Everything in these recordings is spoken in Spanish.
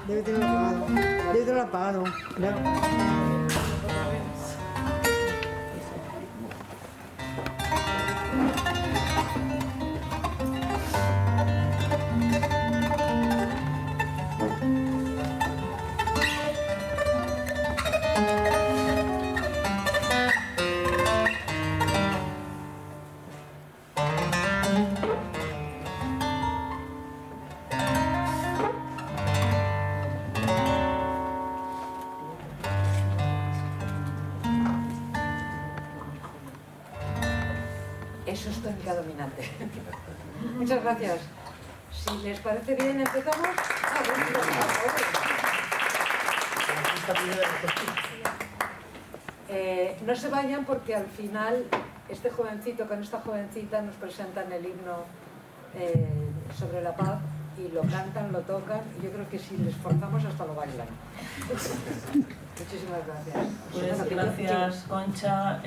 Debe tenerlo apagado. Debe tenerlo apagado. Claro. Eso es técnica dominante. Muchas gracias. Si les parece bien, empezamos. No se vayan porque al final este jovencito con esta jovencita nos presentan el himno sobre la paz y lo cantan, lo tocan y yo creo que si les forzamos hasta lo bailan. Muchísimas gracias. Pues gracias, Concha.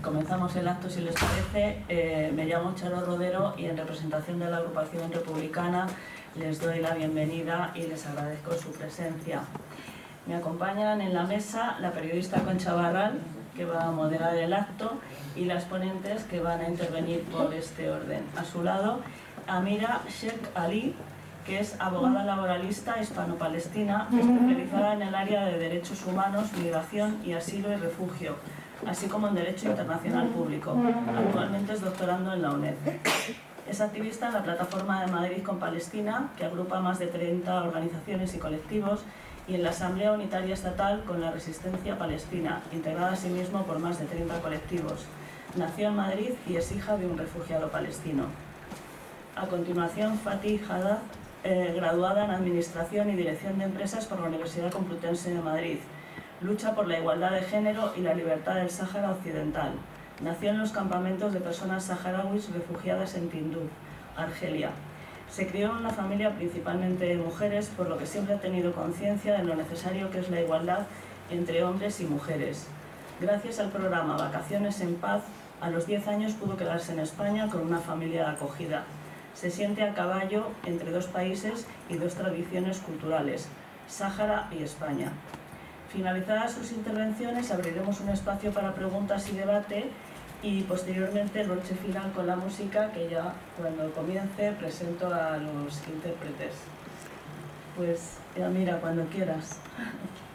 Comenzamos el acto, si les parece. Me llamo Charo Rodero y en representación de la agrupación republicana les doy la bienvenida y les agradezco su presencia. Me acompañan en la mesa la periodista Concha Barral, que va a moderar el acto, y las ponentes que van a intervenir por este orden. A su lado, Amira Sheikh Ali, que es abogada laboralista hispano-palestina, especializada en el área de derechos humanos, migración y asilo y refugio, así como en Derecho Internacional Público. Actualmente es doctorando en la UNED. Es activista en la Plataforma de Madrid con Palestina, que agrupa más de 30 organizaciones y colectivos, y en la Asamblea Unitaria Estatal con la Resistencia Palestina, integrada asimismo por más de 30 colectivos. Nació en Madrid y es hija de un refugiado palestino. A continuación, Fatih Haddad, graduada en Administración y Dirección de Empresas por la Universidad Complutense de Madrid. Lucha por la igualdad de género y la libertad del Sáhara Occidental. Nació en los campamentos de personas saharauis refugiadas en Tinduf, Argelia. Se crió en una familia principalmente de mujeres, por lo que siempre ha tenido conciencia de lo necesario que es la igualdad entre hombres y mujeres. Gracias al programa Vacaciones en Paz, a los 10 años pudo quedarse en España con una familia de acogida. Se siente a caballo entre dos países y dos tradiciones culturales, Sáhara y España. Finalizadas sus intervenciones, abriremos un espacio para preguntas y debate y posteriormente el broche final con la música, que ya cuando comience presento a los intérpretes. Pues ya mira, cuando quieras.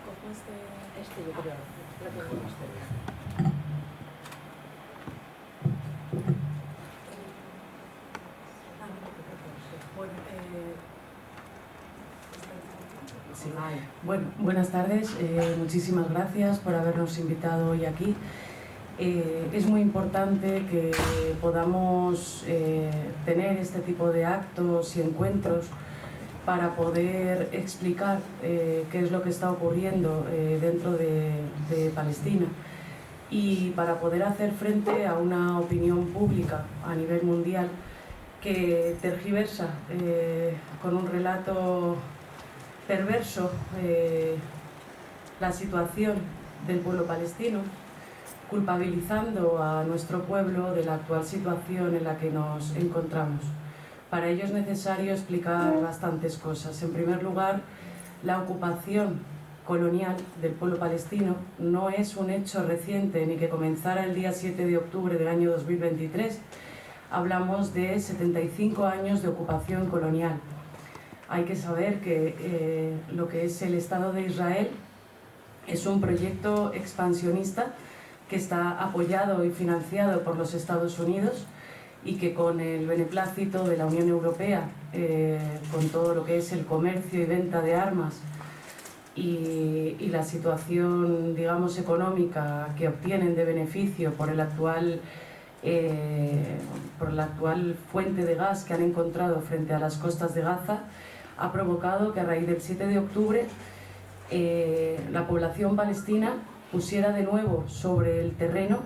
Cojo este yo creo, lo que me gusta. Sí. Bueno, buenas tardes, muchísimas gracias por habernos invitado hoy aquí. Es muy importante que podamos tener este tipo de actos y encuentros para poder explicar qué es lo que está ocurriendo dentro de Palestina y para poder hacer frente a una opinión pública a nivel mundial que tergiversa con un relato perverso la situación del pueblo palestino, culpabilizando a nuestro pueblo de la actual situación en la que nos encontramos. Para ello es necesario explicar bastantes cosas. En primer lugar, la ocupación colonial del pueblo palestino no es un hecho reciente ni que comenzara el día 7 de octubre del año 2023. Hablamos de 75 años de ocupación colonial. Hay que saber que lo que es el Estado de Israel es un proyecto expansionista que está apoyado y financiado por los Estados Unidos y que con el beneplácito de la Unión Europea, con todo lo que es el comercio y venta de armas y la situación, digamos, económica que obtienen de beneficio por la actual fuente de gas que han encontrado frente a las costas de Gaza, ha provocado que a raíz del 7 de octubre la población palestina pusiera de nuevo sobre el terreno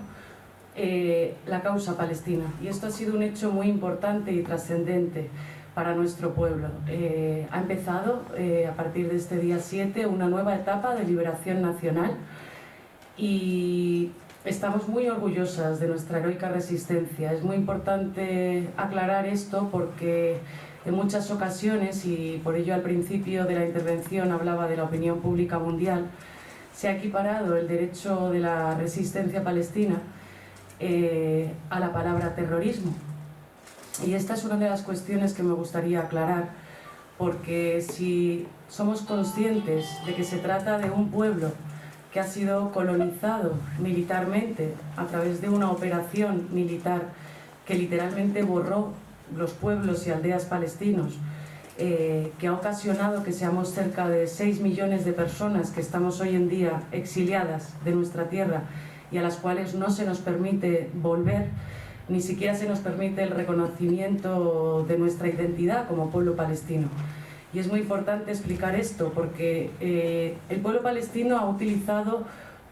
la causa palestina. Y esto ha sido un hecho muy importante y trascendente para nuestro pueblo. Ha empezado a partir de este día 7 una nueva etapa de liberación nacional y estamos muy orgullosas de nuestra heroica resistencia. Es muy importante aclarar esto porque En muchas ocasiones, y por ello al principio de la intervención hablaba de la opinión pública mundial, se ha equiparado el derecho de la resistencia palestina a la palabra terrorismo. Y esta es una de las cuestiones que me gustaría aclarar, porque si somos conscientes de que se trata de un pueblo que ha sido colonizado militarmente a través de una operación militar que literalmente borró los pueblos y aldeas palestinos, que ha ocasionado que seamos cerca de 6 millones de personas que estamos hoy en día exiliadas de nuestra tierra y a las cuales no se nos permite volver, ni siquiera se nos permite el reconocimiento de nuestra identidad como pueblo palestino. Y es muy importante explicar esto porque el pueblo palestino ha utilizado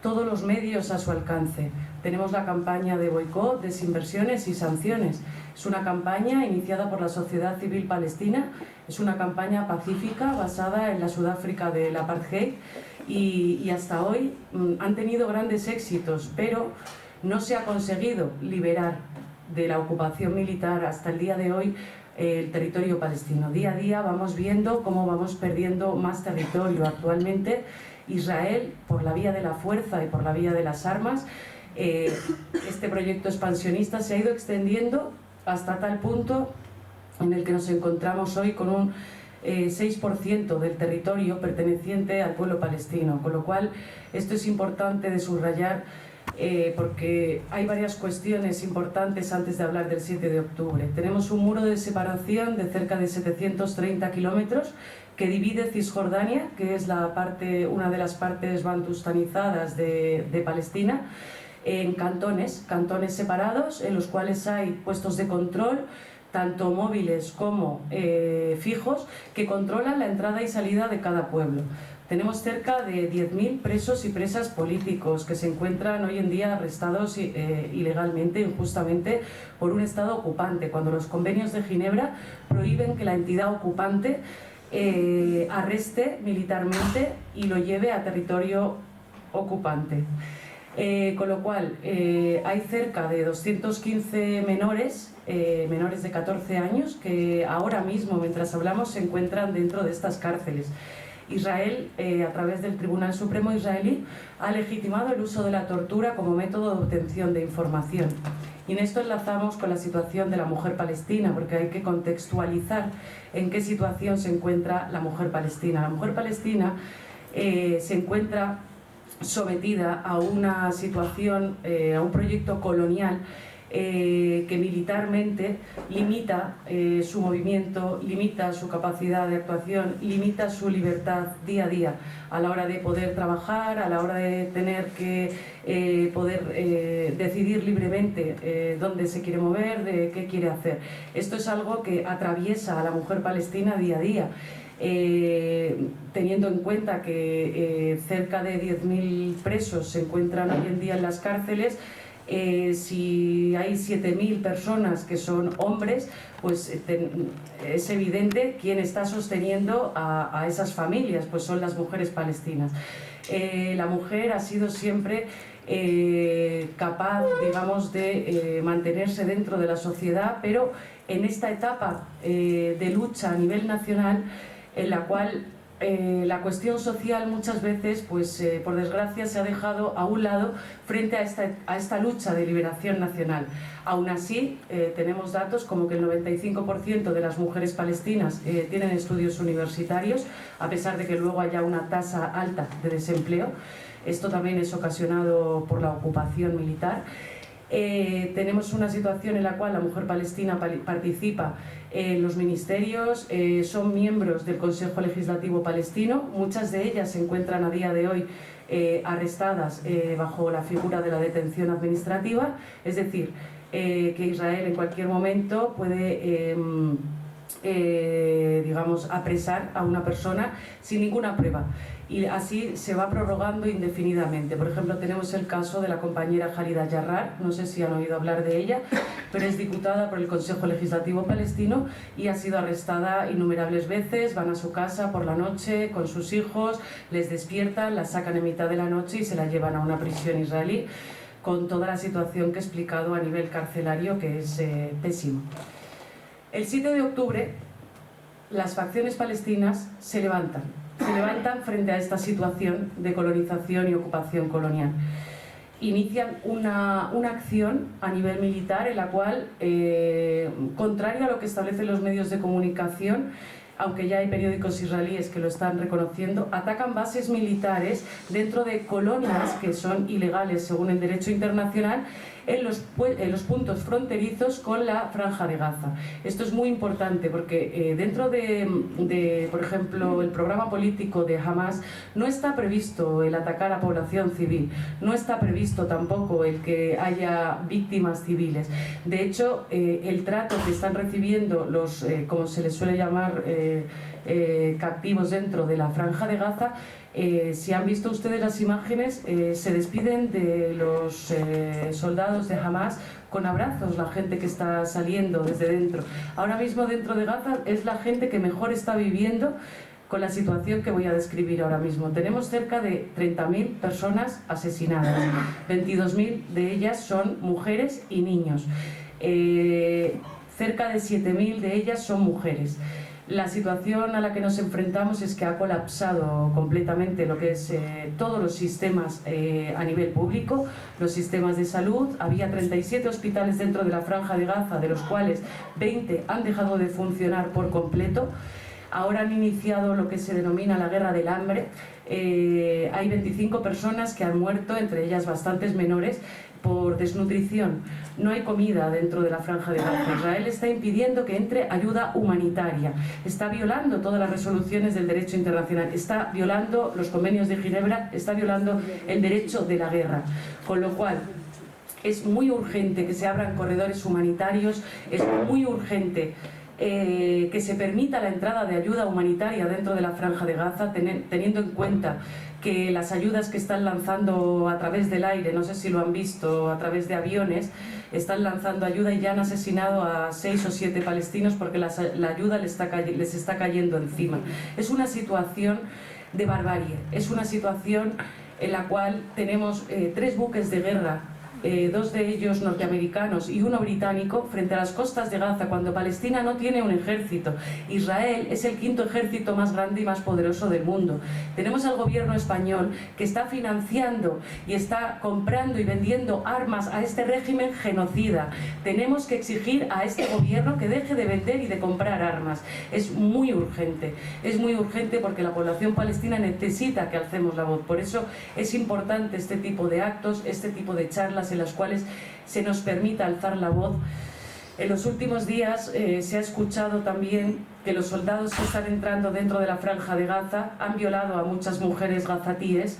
todos los medios a su alcance. Tenemos la campaña de boicot, desinversiones y sanciones. Es una campaña iniciada por la sociedad civil palestina, es una campaña pacífica basada en la Sudáfrica del apartheid y hasta hoy han tenido grandes éxitos, pero no se ha conseguido liberar de la ocupación militar hasta el día de hoy el territorio palestino. Día a día vamos viendo cómo vamos perdiendo más territorio. Actualmente Israel, por la vía de la fuerza y por la vía de las armas, este proyecto expansionista se ha ido extendiendo hasta tal punto en el que nos encontramos hoy con un 6% del territorio perteneciente al pueblo palestino, con lo cual esto es importante de subrayar porque hay varias cuestiones importantes antes de hablar del 7 de octubre. Tenemos un muro de separación de cerca de 730 kilómetros que divide Cisjordania, que es una de las partes bantustanizadas de Palestina, en cantones separados, en los cuales hay puestos de control, tanto móviles como fijos, que controlan la entrada y salida de cada pueblo. Tenemos cerca de 10.000 presos y presas políticos que se encuentran hoy en día arrestados ilegalmente, injustamente, por un Estado ocupante, cuando los convenios de Ginebra prohíben que la entidad ocupante arreste militarmente y lo lleve a territorio ocupante. Con lo cual, hay cerca de 215 menores de 14 años que ahora mismo, mientras hablamos, se encuentran dentro de estas cárceles. Israel, a través del Tribunal Supremo israelí, ha legitimado el uso de la tortura como método de obtención de información. Y en esto enlazamos con la situación de la mujer palestina, porque hay que contextualizar en qué situación se encuentra la mujer palestina. La mujer palestina se encuentra sometida a una situación, a un proyecto colonial que militarmente limita su movimiento, limita su capacidad de actuación, limita su libertad día a día a la hora de poder trabajar, a la hora de tener que poder decidir libremente dónde se quiere mover, qué quiere hacer. Esto es algo que atraviesa a la mujer palestina día a día. Teniendo en cuenta que cerca de 10.000 presos se encuentran hoy en día en las cárceles, si hay 7.000 personas que son hombres, pues es evidente quién está sosteniendo a esas familias, pues son las mujeres palestinas. La mujer ha sido siempre capaz, digamos, de mantenerse dentro de la sociedad, pero en esta etapa de lucha a nivel nacional, en la cual la cuestión social muchas veces, pues por desgracia, se ha dejado a un lado frente a esta lucha de liberación nacional. Aún así, tenemos datos como que el 95% de las mujeres palestinas tienen estudios universitarios, a pesar de que luego haya una tasa alta de desempleo. Esto también es ocasionado por la ocupación militar. Tenemos una situación en la cual la mujer palestina participa en los ministerios, son miembros del Consejo Legislativo Palestino, muchas de ellas se encuentran a día de hoy arrestadas bajo la figura de la detención administrativa, es decir, que Israel en cualquier momento puede digamos, apresar a una persona sin ninguna prueba. Y así se va prorrogando indefinidamente. Por ejemplo, tenemos el caso de la compañera Khalida Jarrar, no sé si han oído hablar de ella, pero es diputada por el Consejo Legislativo Palestino y ha sido arrestada innumerables veces. Van a su casa por la noche con sus hijos, les despiertan, la sacan en mitad de la noche y se la llevan a una prisión israelí, con toda la situación que he explicado a nivel carcelario, que es pésimo. El 7 de octubre las facciones palestinas se levantan frente a esta situación de colonización y ocupación colonial. Inician una acción a nivel militar en la cual, contrario a lo que establecen los medios de comunicación, aunque ya hay periódicos israelíes que lo están reconociendo, atacan bases militares dentro de colonias que son ilegales según el derecho internacional en los puntos fronterizos con la Franja de Gaza. Esto es muy importante porque dentro de, por ejemplo, el programa político de Hamas no está previsto el atacar a población civil, no está previsto tampoco el que haya víctimas civiles. De hecho, el trato que están recibiendo los, como se les suele llamar, captivos dentro de la Franja de Gaza, si han visto ustedes las imágenes, se despiden de los soldados de Hamas con abrazos, la gente que está saliendo desde dentro. Ahora mismo dentro de Gaza es la gente que mejor está viviendo con la situación que voy a describir ahora mismo. Tenemos cerca de 30.000 personas asesinadas, 22.000 de ellas son mujeres y niños, cerca de 7.000 de ellas son mujeres. La situación a la que nos enfrentamos es que ha colapsado completamente lo que es todos los sistemas a nivel público, los sistemas de salud. Había 37 hospitales dentro de la Franja de Gaza, de los cuales 20 han dejado de funcionar por completo. Ahora han iniciado lo que se denomina la guerra del hambre. Hay 25 personas que han muerto, entre ellas bastantes menores, por desnutrición. No hay comida dentro de la Franja de Gaza. Israel está impidiendo que entre ayuda humanitaria. Está violando todas las resoluciones del derecho internacional. Está violando los convenios de Ginebra. Está violando el derecho de la guerra. Con lo cual, es muy urgente que se abran corredores humanitarios. Es muy urgente que se permita la entrada de ayuda humanitaria dentro de la Franja de Gaza, teniendo en cuenta que las ayudas que están lanzando a través del aire, no sé si lo han visto, a través de aviones, están lanzando ayuda y ya han asesinado a 6 o 7 palestinos porque la ayuda les está cayendo encima. Es una situación de barbarie, es una situación en la cual tenemos 3 buques de guerra, 2 de ellos norteamericanos y 1 británico, frente a las costas de Gaza, cuando Palestina no tiene un ejército. Israel es el 5º ejército más grande y más poderoso del mundo. Tenemos al gobierno español que está financiando y está comprando y vendiendo armas a este régimen genocida. Tenemos que exigir a este gobierno que deje de vender y de comprar armas. Es muy urgente porque la población palestina necesita que alcemos la voz. Por eso es importante este tipo de actos, este tipo de charlas en las cuales se nos permita alzar la voz. En los últimos días se ha escuchado también que los soldados que están entrando dentro de la Franja de Gaza han violado a muchas mujeres gazatíes.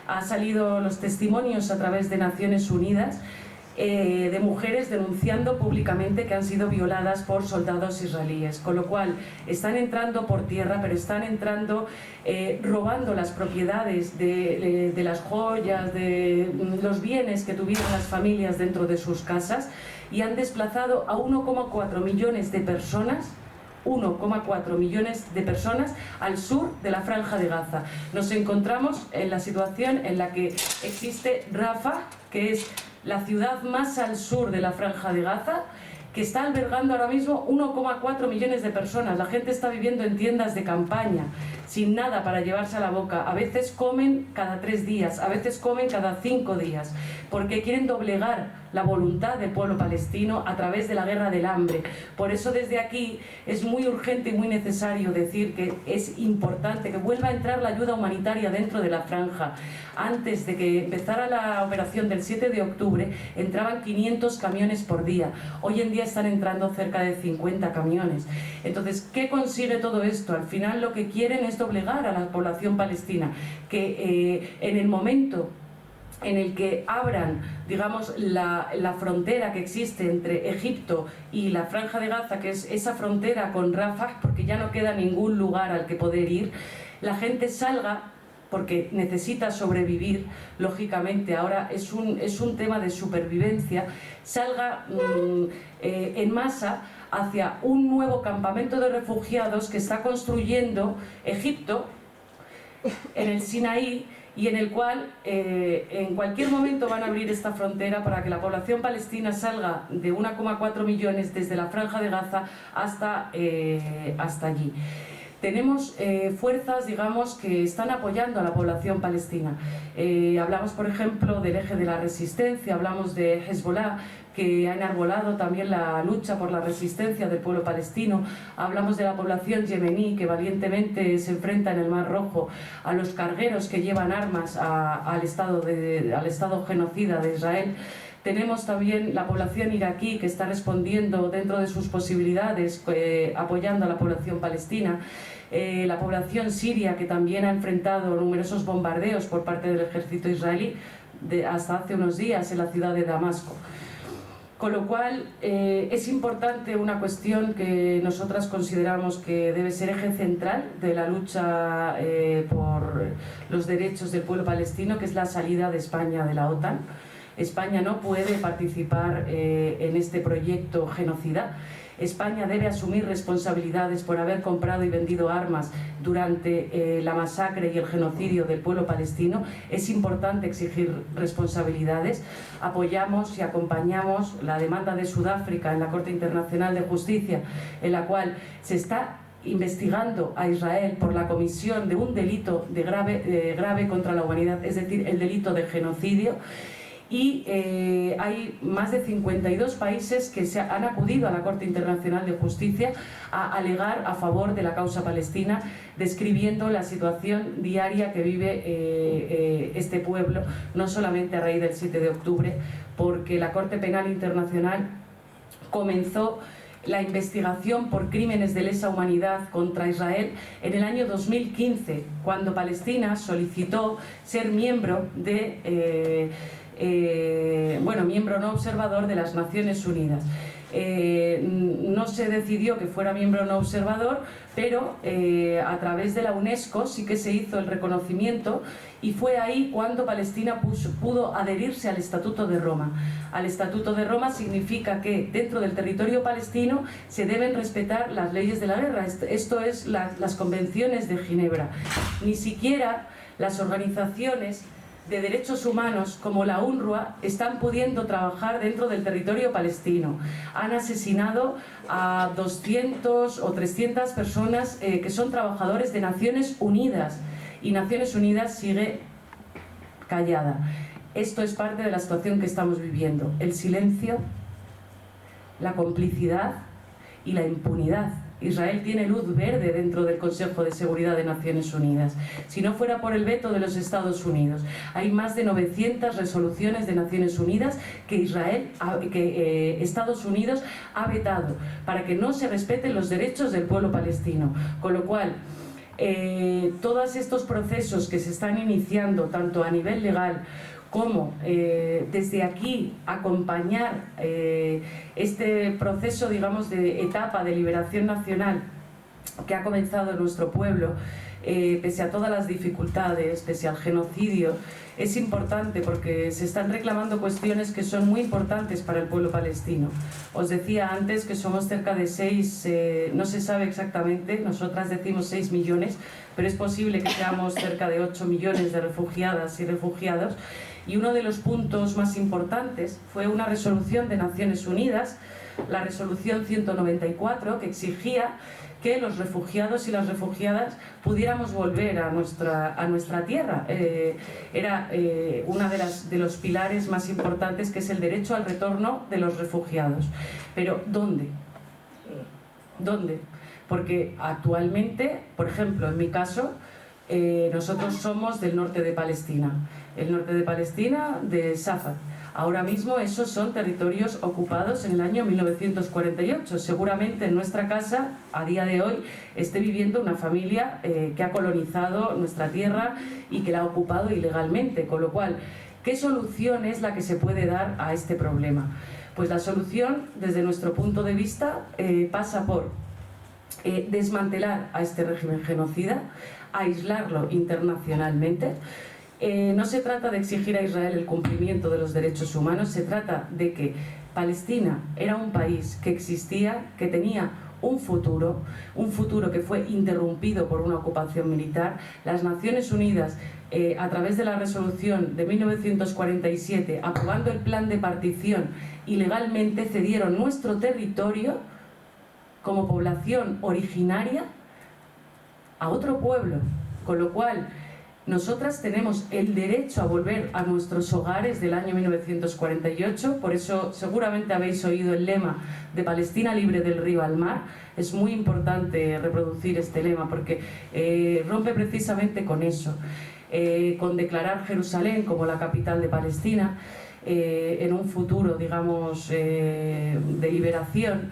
Han salido los testimonios a través de Naciones Unidas de mujeres denunciando públicamente que han sido violadas por soldados israelíes, con lo cual están entrando por tierra, pero están entrando robando las propiedades de las joyas, de los bienes que tuvieron las familias dentro de sus casas, y han desplazado a 1,4 millones de personas 1,4 millones de personas al sur de la Franja de Gaza. Nos encontramos en la situación en la que existe Rafah, que es la ciudad más al sur de la Franja de Gaza, que está albergando ahora mismo 1,4 millones de personas. La gente está viviendo en tiendas de campaña, sin nada para llevarse a la boca. A veces comen cada 3 días, a veces comen cada 5 días, porque quieren doblegar la voluntad del pueblo palestino a través de la guerra del hambre. Por eso desde aquí es muy urgente y muy necesario decir que es importante que vuelva a entrar la ayuda humanitaria dentro de la franja. Antes de que empezara la operación del 7 de octubre entraban 500 camiones por día. Hoy en día están entrando cerca de 50 camiones. Entonces, ¿qué consigue todo esto? Al final lo que quieren es doblegar a la población palestina, que en el momento en el que abran, digamos, la frontera que existe entre Egipto y la Franja de Gaza, que es esa frontera con Rafah, porque ya no queda ningún lugar al que poder ir, la gente salga, porque necesita sobrevivir, lógicamente, ahora es un tema de supervivencia, salga en masa hacia un nuevo campamento de refugiados que está construyendo Egipto en el Sinaí, y en el cual en cualquier momento van a abrir esta frontera para que la población palestina salga de 1,4 millones desde la Franja de Gaza hasta allí. Tenemos fuerzas, digamos, que están apoyando a la población palestina. Hablamos, por ejemplo, del Eje de la Resistencia, hablamos de Hezbollah, que ha enarbolado también la lucha por la resistencia del pueblo palestino. Hablamos de la población yemení, que valientemente se enfrenta en el Mar Rojo a los cargueros que llevan armas al Estado genocida de Israel. Tenemos también la población iraquí, que está respondiendo dentro de sus posibilidades, apoyando a la población palestina. La población siria, que también ha enfrentado numerosos bombardeos por parte del ejército israelí hasta hace unos días en la ciudad de Damasco. Con lo cual, es importante una cuestión que nosotras consideramos que debe ser eje central de la lucha por los derechos del pueblo palestino, que es la salida de España de la OTAN. España no puede participar en este proyecto genocida. España debe asumir responsabilidades por haber comprado y vendido armas durante la masacre y el genocidio del pueblo palestino. Es importante exigir responsabilidades. Apoyamos y acompañamos la demanda de Sudáfrica en la Corte Internacional de Justicia, en la cual se está investigando a Israel por la comisión de un delito grave contra la humanidad, es decir, el delito de genocidio. Y hay más de 52 países que han acudido a la Corte Internacional de Justicia a alegar a favor de la causa palestina, describiendo la situación diaria que vive este pueblo, no solamente a raíz del 7 de octubre, porque la Corte Penal Internacional comenzó la investigación por crímenes de lesa humanidad contra Israel en el año 2015, cuando Palestina solicitó ser miembro miembro no observador de las Naciones Unidas. No se decidió que fuera miembro no observador, pero a través de la UNESCO sí que se hizo el reconocimiento, y fue ahí cuando Palestina pudo adherirse al Estatuto de Roma. Al Estatuto de Roma significa que dentro del territorio palestino se deben respetar las leyes de la guerra. Esto es las convenciones de Ginebra. Ni siquiera las organizaciones de derechos humanos como la UNRWA están pudiendo trabajar dentro del territorio palestino. Han asesinado a 200 o 300 personas que son trabajadores de Naciones Unidas, y Naciones Unidas sigue callada. Esto es parte de la situación que estamos viviendo: el silencio, la complicidad y la impunidad. Israel tiene luz verde dentro del Consejo de Seguridad de Naciones Unidas. Si no fuera por el veto de los Estados Unidos, hay más de 900 resoluciones de Naciones Unidas que Estados Unidos ha vetado para que no se respeten los derechos del pueblo palestino. Con lo cual, todos estos procesos que se están iniciando, tanto a nivel legal como desde aquí acompañar este proceso, digamos, de etapa de liberación nacional que ha comenzado en nuestro pueblo, pese a todas las dificultades, pese al genocidio, es importante porque se están reclamando cuestiones que son muy importantes para el pueblo palestino. Os decía antes que somos cerca de 6, no se sabe exactamente, nosotras decimos 6 millones, pero es posible que seamos cerca de 8 millones de refugiadas y refugiados. Y uno de los puntos más importantes fue una resolución de Naciones Unidas, la resolución 194, que exigía que los refugiados y las refugiadas pudiéramos volver a nuestra tierra. Era uno de los pilares más importantes, que es el derecho al retorno de los refugiados. Pero ¿dónde? ¿Dónde? Porque actualmente, por ejemplo, en mi caso, nosotros somos del norte de Palestina. El norte de Palestina, de Safad. Ahora mismo esos son territorios ocupados en el año 1948. Seguramente en nuestra casa, a día de hoy, esté viviendo una familia que ha colonizado nuestra tierra y que la ha ocupado ilegalmente. Con lo cual, ¿qué solución es la que se puede dar a este problema? Pues la solución, desde nuestro punto de vista, pasa por desmantelar a este régimen genocida, aislarlo internacionalmente. No se trata de exigir a Israel el cumplimiento de los derechos humanos, se trata de que Palestina era un país que existía, que tenía un futuro que fue interrumpido por una ocupación militar. Las Naciones Unidas a través de la resolución de 1947, aprobando el plan de partición, ilegalmente cedieron nuestro territorio como población originaria a otro pueblo, con lo cual nosotras tenemos el derecho a volver a nuestros hogares del año 1948, por eso seguramente habéis oído el lema de Palestina libre del río al mar. Es muy importante reproducir este lema porque rompe precisamente con eso, con declarar Jerusalén como la capital de Palestina en un futuro, digamos, de liberación.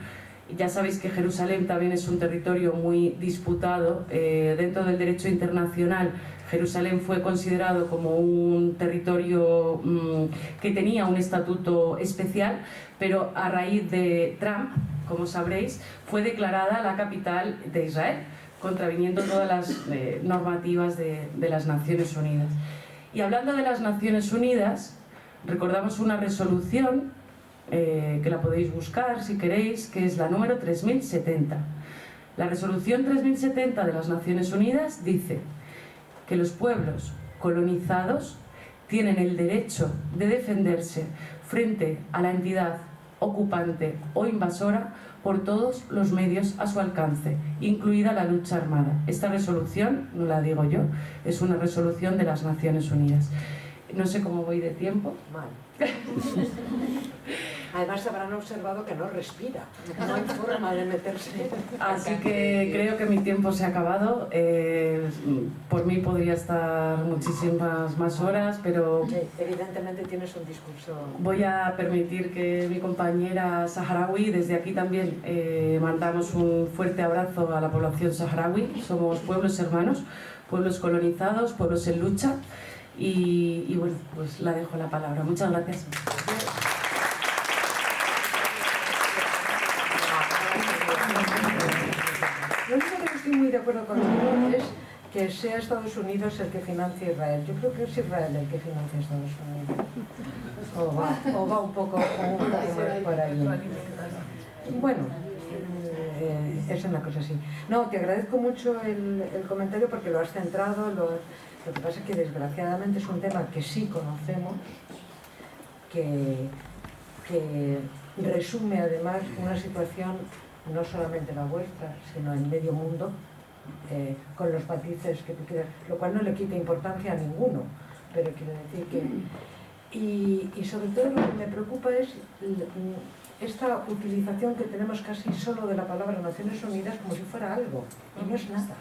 Ya sabéis que Jerusalén también es un territorio muy disputado dentro del derecho internacional. Jerusalén fue considerado como un territorio que tenía un estatuto especial, pero a raíz de Trump, como sabréis, fue declarada la capital de Israel, contraviniendo todas las normativas de las Naciones Unidas. Y hablando de las Naciones Unidas, recordamos una resolución que la podéis buscar si queréis, que es la número 3070. La resolución 3070 de las Naciones Unidas dice que los pueblos colonizados tienen el derecho de defenderse frente a la entidad ocupante o invasora por todos los medios a su alcance, incluida la lucha armada. Esta resolución, no la digo yo, es una resolución de las Naciones Unidas. No sé cómo voy de tiempo. Mal. Además habrán observado que no respira, no hay forma de meterse. Así que creo que mi tiempo se ha acabado. Por mí podría estar muchísimas más horas, pero Sí, evidentemente tienes un discurso. voy a permitir que mi compañera saharaui, desde aquí también mandamos un fuerte abrazo a la población saharaui. Somos pueblos hermanos, pueblos colonizados, pueblos en lucha. Y bueno, pues la dejo la palabra. Muchas gracias. Lo único que no estoy muy de acuerdo contigo es que sea Estados Unidos el que financia Israel. Yo creo que es Israel el que financia Estados Unidos. O va un poco más por ahí. Bueno, es una cosa así. No, te agradezco mucho el comentario porque lo has centrado. Lo que pasa es que desgraciadamente es un tema que sí conocemos, que resume además una situación no solamente la vuestra, sino en medio mundo, con los matices que tú quieras, lo cual no le quita importancia a ninguno, pero quiero decir que... Y sobre todo lo que me preocupa es esta utilización que tenemos casi solo de la palabra Naciones Unidas como si fuera algo, y no es nada.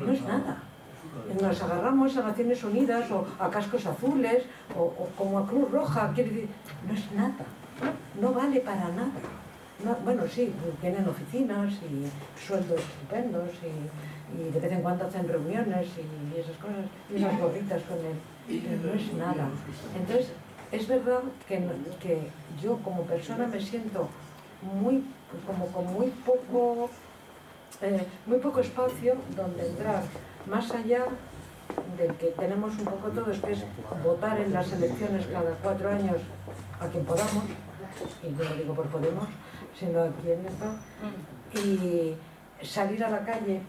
No es nada. Nos agarramos a Naciones Unidas o a cascos azules o como a Cruz Roja, quiere decir, no es nada, no vale para nada. No, bueno, sí, tienen oficinas y sueldos estupendos y de vez en cuando hacen reuniones y esas cosas, y unas gorritas con él, pero no es nada. Entonces, es verdad que yo como persona me siento con muy poco espacio donde entrar, más allá del que tenemos un poco todos, que es votar en las elecciones cada 4 años a quien podamos, y yo no digo por Podemos, sino a quien está, y salir a la calle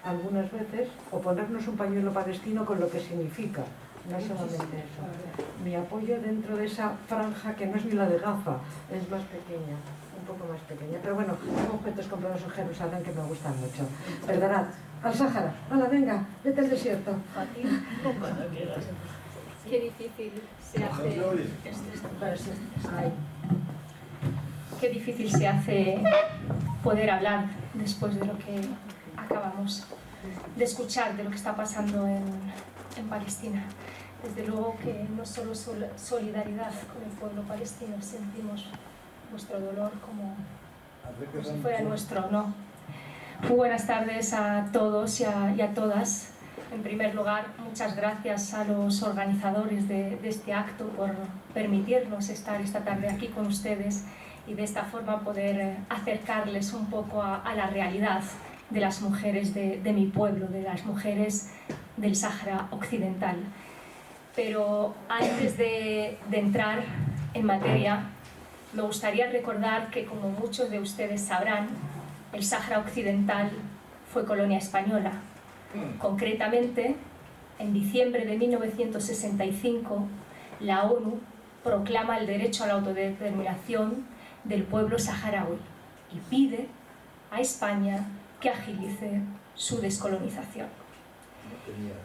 algunas veces o ponernos un pañuelo palestino con lo que significa, no solamente eso. Mi apoyo dentro de esa franja que no es ni la de Gaza, es más pequeña, un poco más pequeña, pero bueno, tengo objetos comprados en Jerusalén que me gustan mucho. Perdonad, al Sáhara, ¡hala, venga, vete al desierto! Cuando quieras. Qué difícil se hace. Qué difícil se hace poder hablar después de lo que acabamos de escuchar, de lo que está pasando en Palestina. Desde luego que no solo solidaridad con el pueblo palestino, sentimos vuestro dolor como si fuera nuestro, ¿no? Muy buenas tardes a todos y a todas. En primer lugar, muchas gracias a los organizadores de este acto por permitirnos estar esta tarde aquí con ustedes y de esta forma poder acercarles un poco a la realidad de las mujeres de mi pueblo, de las mujeres del Sáhara Occidental. Pero antes de entrar en materia, me gustaría recordar que, como muchos de ustedes sabrán, el Sáhara Occidental fue colonia española. Concretamente, en diciembre de 1965, la ONU proclama el derecho a la autodeterminación del pueblo saharaui y pide a España que agilice su descolonización.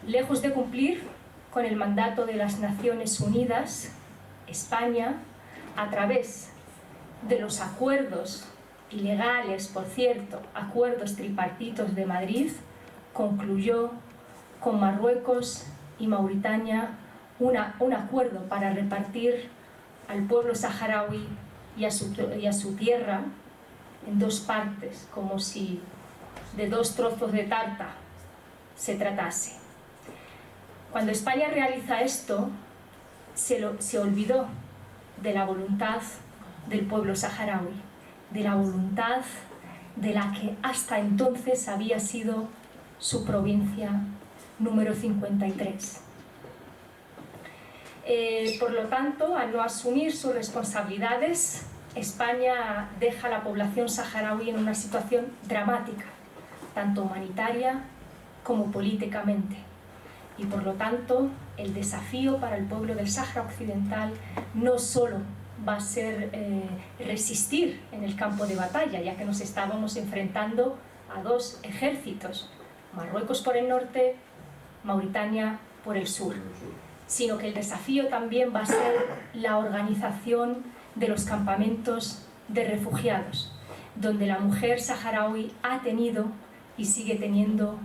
Lejos de cumplir con el mandato de las Naciones Unidas, España, a través de los acuerdos ilegales, por cierto, acuerdos tripartitos de Madrid, concluyó con Marruecos y Mauritania un acuerdo para repartir al pueblo saharaui y a su tierra en dos partes, como si de dos trozos de tarta se tratase. Cuando España realiza esto, se olvidó de la voluntad del pueblo saharaui, de la voluntad de la que hasta entonces había sido su provincia número 53. Por lo tanto, al no asumir sus responsabilidades, España deja a la población saharaui en una situación dramática, tanto humanitaria como políticamente. Y por lo tanto, el desafío para el pueblo del Sáhara Occidental no solo va a ser resistir en el campo de batalla, ya que nos estábamos enfrentando a dos ejércitos, Marruecos por el norte, Mauritania por el sur, sino que el desafío también va a ser la organización de los campamentos de refugiados, donde la mujer saharaui ha tenido y sigue teniendo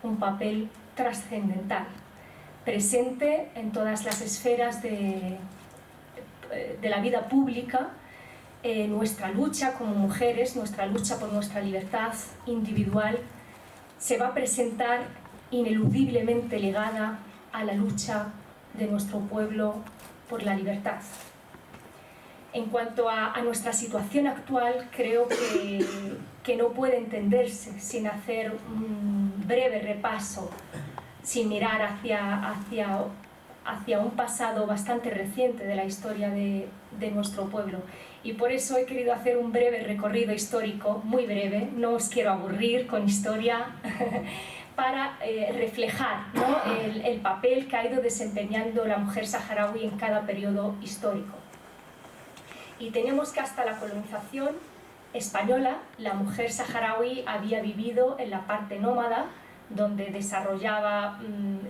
un papel trascendental, presente en todas las esferas de la vida pública. Nuestra lucha como mujeres, nuestra lucha por nuestra libertad individual, se va a presentar ineludiblemente ligada a la lucha de nuestro pueblo por la libertad. En cuanto a nuestra situación actual, creo que no puede entenderse sin hacer un breve repaso, sin mirar hacia un pasado bastante reciente de la historia de nuestro pueblo. Y por eso he querido hacer un breve recorrido histórico, muy breve, no os quiero aburrir con historia, para reflejar, ¿no?, el papel que ha ido desempeñando la mujer saharaui en cada periodo histórico. Y tenemos que hasta la colonización española, la mujer saharaui había vivido en la parte nómada, donde desarrollaba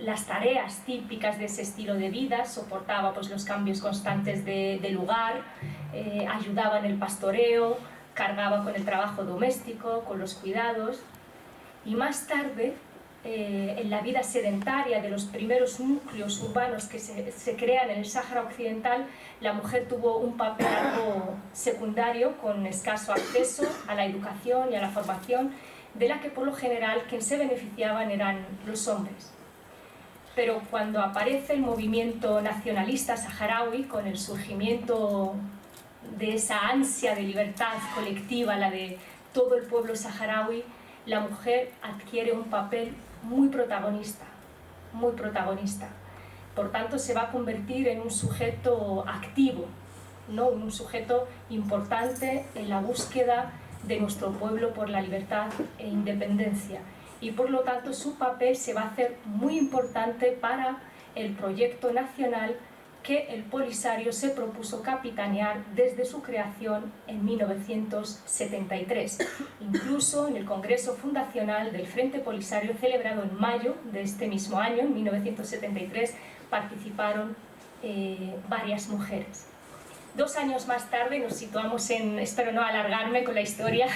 las tareas típicas de ese estilo de vida, soportaba pues, los cambios constantes de lugar, ayudaba en el pastoreo, cargaba con el trabajo doméstico, con los cuidados. Y más tarde, en la vida sedentaria de los primeros núcleos urbanos que se crean en el Sáhara Occidental, la mujer tuvo un papel algo secundario, con escaso acceso a la educación y a la formación, de la que por lo general quien se beneficiaban eran los hombres. Pero cuando aparece el movimiento nacionalista saharaui, con el surgimiento de esa ansia de libertad colectiva, la de todo el pueblo saharaui, la mujer adquiere un papel muy protagonista, muy protagonista. Por tanto, se va a convertir en un sujeto activo, ¿no?, un sujeto importante en la búsqueda de nuestro pueblo por la libertad e independencia. Y por lo tanto, su papel se va a hacer muy importante para el proyecto nacional que el Polisario se propuso capitanear desde su creación en 1973. Incluso en el Congreso Fundacional del Frente Polisario, celebrado en mayo de este mismo año, en 1973, participaron varias mujeres. 2 años más tarde nos situamos en, espero no alargarme con la historia,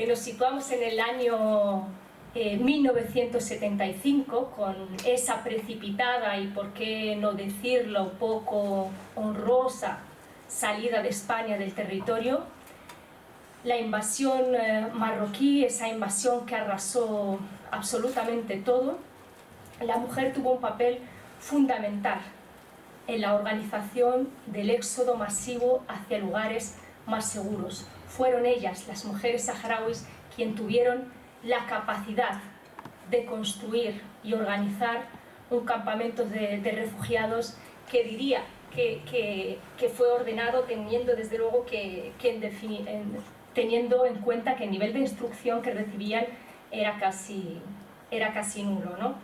nos situamos en el año 1975, con esa precipitada y, por qué no decirlo, poco honrosa salida de España del territorio, la invasión marroquí, esa invasión que arrasó absolutamente todo. La mujer tuvo un papel fundamental en la organización del éxodo masivo hacia lugares más seguros. Fueron ellas, las mujeres saharauis, quienes tuvieron la capacidad de construir y organizar un campamento de refugiados que diría que fue ordenado teniendo desde luego teniendo en cuenta que el nivel de instrucción que recibían era casi nulo, ¿no?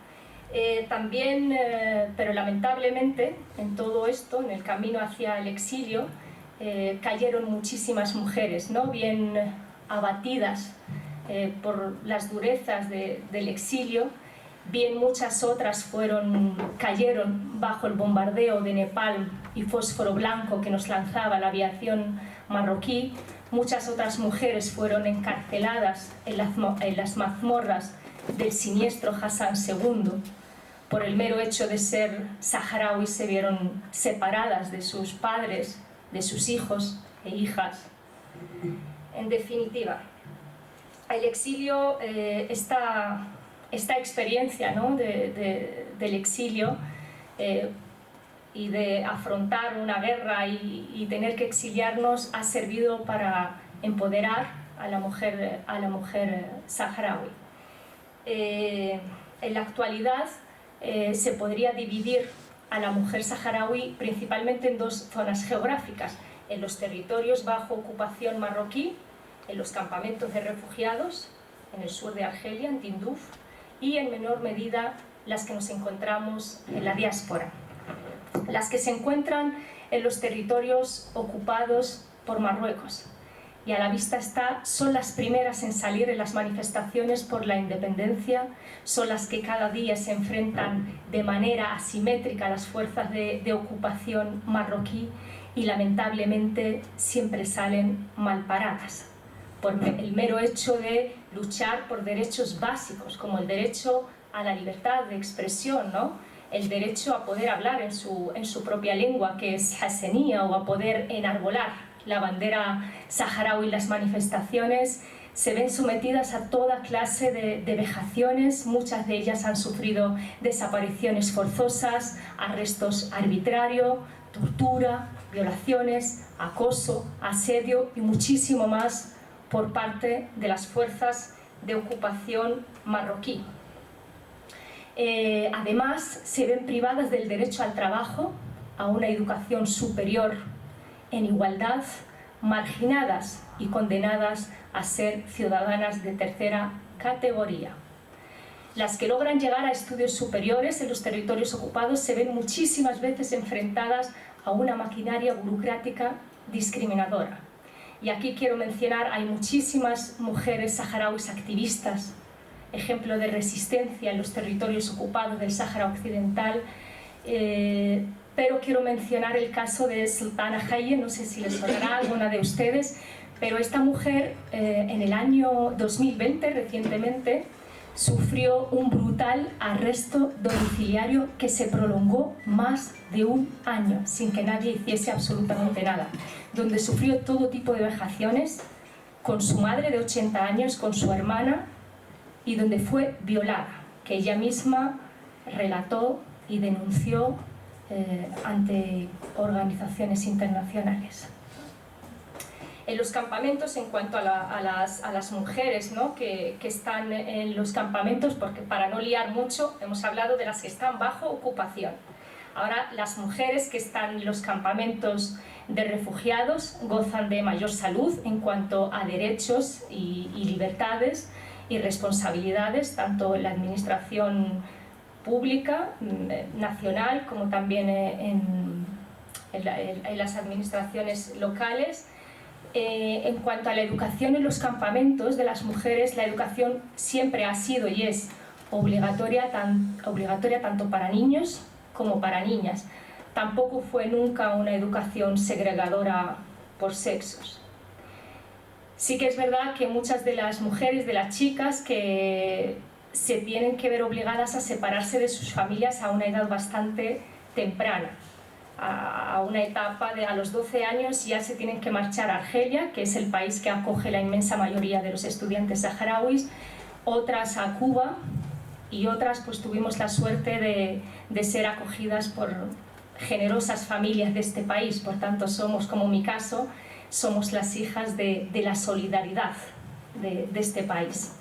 También, pero lamentablemente, en todo esto, en el camino hacia el exilio, cayeron muchísimas mujeres, ¿no? Bien abatidas por las durezas del exilio, bien muchas otras cayeron bajo el bombardeo de Nepal y fósforo blanco que nos lanzaba la aviación marroquí. Muchas otras mujeres fueron encarceladas en las mazmorras del siniestro Hassan II. Por el mero hecho de ser saharauis se vieron separadas de sus padres, de sus hijos e hijas. En definitiva, el exilio, esta experiencia, ¿no?, del exilio y de afrontar una guerra y tener que exiliarnos ha servido para empoderar a la mujer saharaui. En la actualidad se podría dividir a la mujer saharaui principalmente en dos zonas geográficas: en los territorios bajo ocupación marroquí, en los campamentos de refugiados, en el sur de Argelia, en Tindouf, y en menor medida las que nos encontramos en la diáspora. Las que se encuentran en los territorios ocupados por Marruecos, y a la vista está, son las primeras en salir en las manifestaciones por la independencia, son las que cada día se enfrentan de manera asimétrica a las fuerzas de ocupación marroquí y lamentablemente siempre salen mal paradas por el mero hecho de luchar por derechos básicos como el derecho a la libertad de expresión, ¿no?, el derecho a poder hablar en su propia lengua, que es hasenía, o a poder enarbolar la bandera saharaui. Las manifestaciones se ven sometidas a toda clase de vejaciones. Muchas de ellas han sufrido desapariciones forzosas, arrestos arbitrarios, tortura, violaciones, acoso, asedio y muchísimo más por parte de las fuerzas de ocupación marroquí. Además, se ven privadas del derecho al trabajo, a una educación superior en igualdad, marginadas y condenadas a ser ciudadanas de tercera categoría. Las que logran llegar a estudios superiores en los territorios ocupados se ven muchísimas veces enfrentadas a una maquinaria burocrática discriminadora. Y aquí quiero mencionar, hay muchísimas mujeres saharauis activistas, ejemplo de resistencia en los territorios ocupados del Sáhara Occidental, pero quiero mencionar el caso de Sultana Haye. No sé si les sonará a alguna de ustedes, pero esta mujer en el año 2020, recientemente, sufrió un brutal arresto domiciliario que se prolongó más de un año sin que nadie hiciese absolutamente nada, donde sufrió todo tipo de vejaciones con su madre de 80 años, con su hermana, y donde fue violada, que ella misma relató y denunció ante organizaciones internacionales. En los campamentos, en cuanto a las mujeres, ¿no?, que están en los campamentos, porque para no liar mucho, hemos hablado de las que están bajo ocupación. Ahora, las mujeres que están en los campamentos de refugiados gozan de mayor salud en cuanto a derechos y libertades y responsabilidades, tanto en la administración pública, nacional, como también en las administraciones locales. En cuanto a la educación en los campamentos de las mujeres, la educación siempre ha sido y es obligatoria tanto para niños como para niñas. Tampoco fue nunca una educación segregadora por sexos. Sí que es verdad que muchas de las mujeres, de las chicas, que se tienen que ver obligadas a separarse de sus familias a una edad bastante temprana. A una etapa a los 12 años ya se tienen que marchar a Argelia, que es el país que acoge la inmensa mayoría de los estudiantes saharauis, otras a Cuba y otras pues tuvimos la suerte de ser acogidas por generosas familias de este país. Por tanto, somos, como mi caso, somos las hijas de la solidaridad de este país.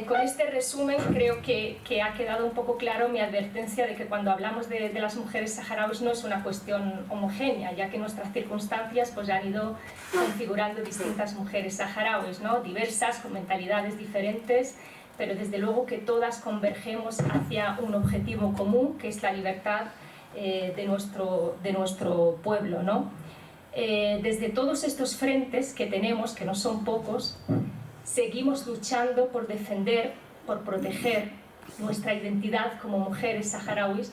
Con este resumen creo que ha quedado un poco claro mi advertencia de que cuando hablamos de las mujeres saharauis no es una cuestión homogénea, ya que en nuestras circunstancias pues, han ido configurando distintas mujeres saharauis, ¿no?, diversas, con mentalidades diferentes, pero desde luego que todas convergemos hacia un objetivo común, que es la libertad de nuestro pueblo, ¿no? Desde todos estos frentes que tenemos, que no son pocos, seguimos luchando por defender, por proteger nuestra identidad como mujeres saharauis,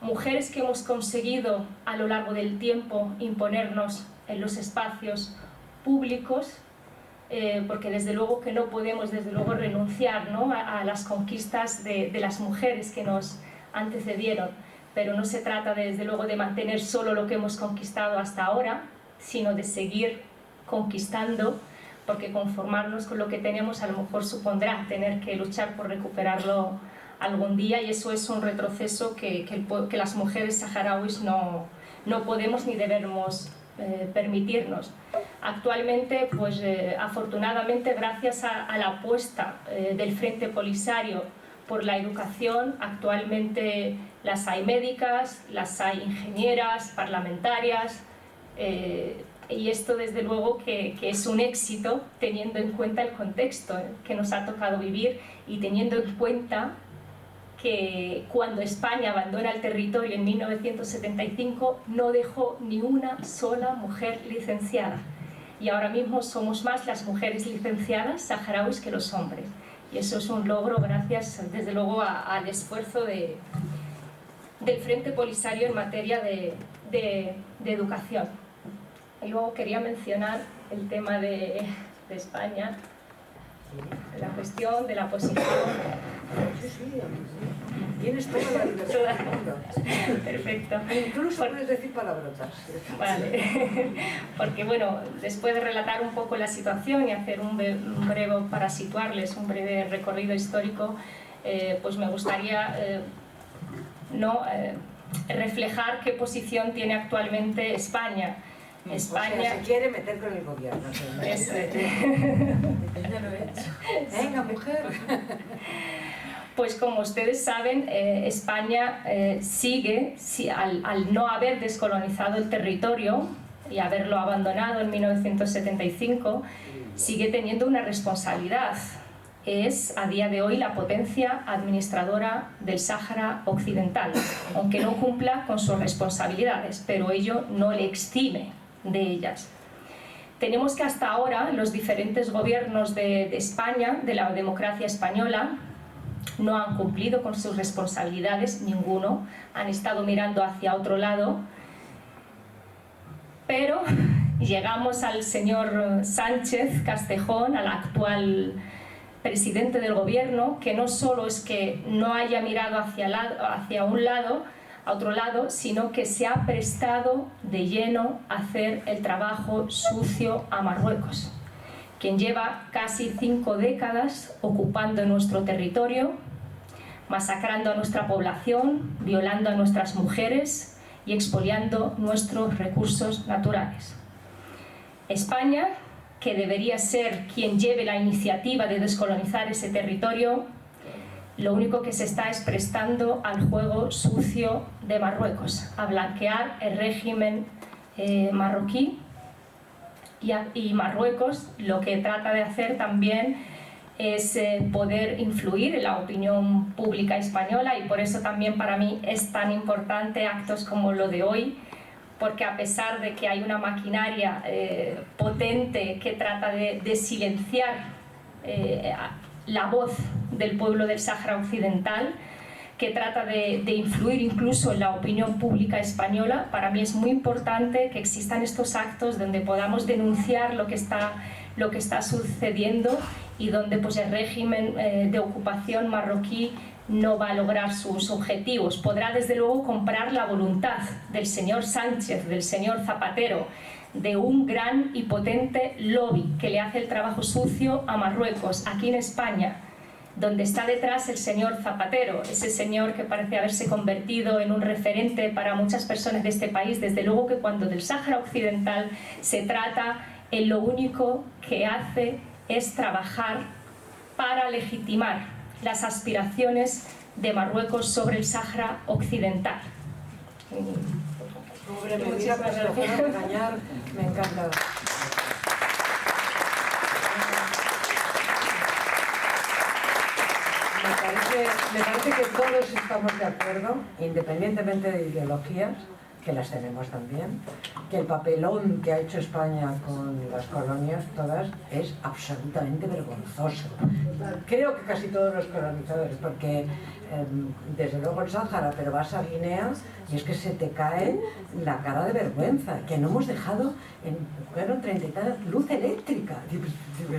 mujeres que hemos conseguido a lo largo del tiempo imponernos en los espacios públicos, porque desde luego que no podemos renunciar, ¿no?, a las conquistas de las mujeres que nos antecedieron, pero no se trata desde luego de mantener solo lo que hemos conquistado hasta ahora, sino de seguir conquistando, porque conformarnos con lo que tenemos a lo mejor supondrá tener que luchar por recuperarlo algún día, y eso es un retroceso que las mujeres saharauis no podemos ni debemos permitirnos. Actualmente, pues afortunadamente, gracias a la apuesta del Frente Polisario por la educación, actualmente las hay médicas, las hay ingenieras, parlamentarias, y esto desde luego que es un éxito teniendo en cuenta el contexto que nos ha tocado vivir y teniendo en cuenta que cuando España abandona el territorio en 1975 no dejó ni una sola mujer licenciada, y ahora mismo somos más las mujeres licenciadas saharauis que los hombres, y eso es un logro gracias desde luego al esfuerzo del Frente Polisario en materia de educación. Y luego quería mencionar el tema de España, de la cuestión de la posición. Sí, tienes toda la libertad del mundo. Perfecto. Incluso puedes decir palabrotas. Vale, porque bueno, después de relatar un poco la situación y hacer un breve, para situarles, un breve recorrido histórico, pues me gustaría reflejar qué posición tiene actualmente España. España, o sea, se quiere meter con el gobierno. Venga, mujer. Pues como ustedes saben, España sigue, al no haber descolonizado el territorio y haberlo abandonado en 1975, sigue teniendo una responsabilidad. Es a día de hoy la potencia administradora del Sáhara Occidental, aunque no cumpla con sus responsabilidades, pero ello no le exime de ellas. Tenemos que hasta ahora los diferentes gobiernos de España, de la democracia española, no han cumplido con sus responsabilidades, ninguno, han estado mirando hacia otro lado, pero llegamos al señor Sánchez Castejón, al actual presidente del gobierno, que no solo es que no haya mirado hacia un lado, a otro lado, sino que se ha prestado de lleno a hacer el trabajo sucio a Marruecos, quien lleva casi 5 décadas ocupando nuestro territorio, masacrando a nuestra población, violando a nuestras mujeres y expoliando nuestros recursos naturales. España, que debería ser quien lleve la iniciativa de descolonizar ese territorio, lo único que se está es prestando al juego sucio de Marruecos, a blanquear el régimen marroquí, y Marruecos lo que trata de hacer también es poder influir en la opinión pública española, y por eso también para mí es tan importante actos como lo de hoy, porque a pesar de que hay una maquinaria potente que trata de silenciar la voz del pueblo del Sáhara Occidental, que trata de influir incluso en la opinión pública española, para mí es muy importante que existan estos actos donde podamos denunciar lo que está sucediendo y donde pues, el régimen de ocupación marroquí no va a lograr sus objetivos. Podrá desde luego comprar la voluntad del señor Sánchez, del señor Zapatero, de un gran y potente lobby que le hace el trabajo sucio a Marruecos, aquí en España, donde está detrás el señor Zapatero, ese señor que parece haberse convertido en un referente para muchas personas de este país. Desde luego que cuando del Sáhara Occidental se trata, él lo único que hace es trabajar para legitimar las aspiraciones de Marruecos sobre el Sáhara Occidental. Muchas gracias. Me encanta. me parece que todos estamos de acuerdo, independientemente de ideologías, que las tenemos también, que el papelón que ha hecho España con las colonias todas es absolutamente vergonzoso. Creo que casi todos los colonizadores, porque desde luego el Sáhara, pero vas a Guinea y es que se te cae la cara de vergüenza, que no hemos dejado, fueron 30 y tal, luz eléctrica.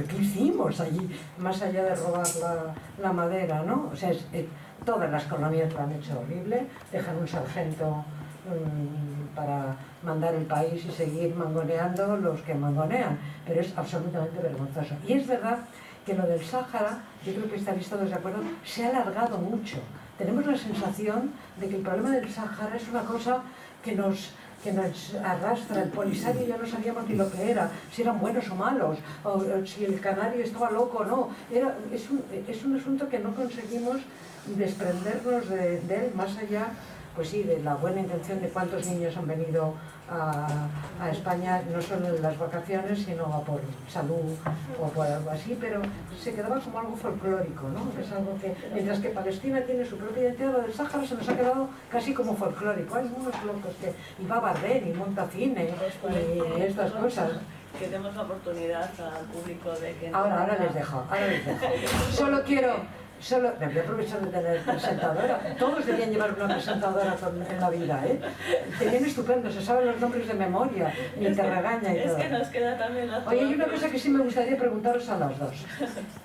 ¿Qué hicimos allí, más allá de robar la madera, ¿no? O sea, todas las colonias lo han hecho horrible, dejan un sargento para mandar el país y seguir mangoneando los que mangonean, pero es absolutamente vergonzoso. Y es verdad que lo del Sáhara, yo creo que estaréis todos de acuerdo, se ha alargado mucho. Tenemos la sensación de que el problema del Sáhara es una cosa que nos arrastra. El Polisario ya no sabíamos ni lo que era, si eran buenos o malos, o si el canario estaba loco o no. Es un asunto que no conseguimos desprendernos de él, más allá, pues sí, de la buena intención de cuántos niños han venido a España, no solo en las vacaciones, sino a por salud o por algo así, pero se quedaba como algo folclórico, ¿no? Es algo que, mientras que Palestina tiene su propia identidad, lo del Sáhara se nos ha quedado casi como folclórico. Hay unos locos que iba Bardem y monta cine y estas cosas. Que demos la oportunidad al público de que... Ahora les dejo. Me voy a aprovechar de tener presentadora. Todos debían llevar una presentadora en la vida, ¿eh? Tenían estupendo, se saben los nombres de memoria, ni te regaña y todo. Es que nos queda también la... Oye, hay una cosa que sí me gustaría preguntaros a las dos,